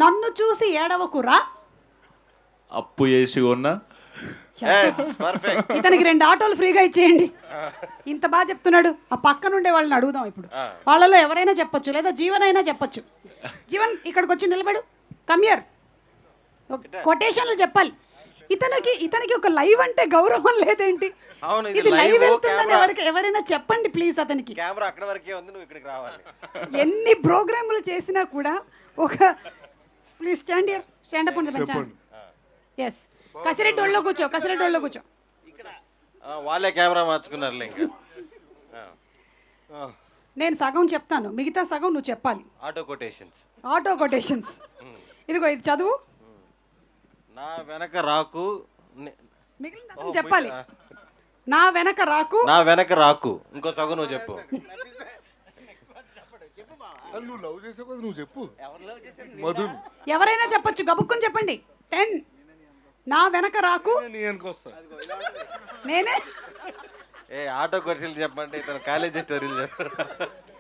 నన్ను చూసి ఏడవకురా. అప్పు చేసి కొన్నా. ఇతనికి 2 ఆటోలు ఫ్రీగా ఇచ్చేయండి. ఇంత బాగా చెప్తున్నాడు. ఆ పక్కన ఉండే వాళ్ళని అడుగుదాం ఇప్పుడు. వాళ్ళలో ఎవరైనా చెప్పొచ్చు, లేదా జీవన్ అయినా చెప్పొచ్చు. జీవన్ ఇక్కడికి వచ్చి నిలబడు. కమ్యర్. కొటేషన్లు చెప్పాలి. ఇతనికి ఒక లైవ్ అంటే గౌరవం లేదేంటి? ఇది లైవ్ వెళ్తుందని ఎవరైనా చెప్పండి ప్లీజ్. అతనికి ఎన్ని ప్రోగ్రాములు చేసినా కూడా ఒక ప్లీజ్ స్టాండ్ అప్ ఉంటుంది. ఎస్, కసిరెడ్డి ఒళ్ళో కూర్చో, కసిరెడ్డి ఒళ్ళో కూర్చో. వాళ్ళే కెమెరా మార్చుకున్నారు. నేను సగం చెప్తాను, మిగతా సగం నువ్వు చెప్పాలి. Auto quotations. ఇదిగో ఇది చదువు. నా వెనక రాకు, మిగిలిన చెప్పాలి. నా వెనక రాకు. ఇంకో సగం నువ్వు చెప్పు. నువ్వు చెప్పు. ఎవరైనా చెప్పొచ్చు, గబుక్కుని చెప్పండి. 10. నా వెనక రాకు. నేనే ఆటో కొట్టిలు చెప్పండి. కాలేజీ స్టోరీలు చెప్పారు.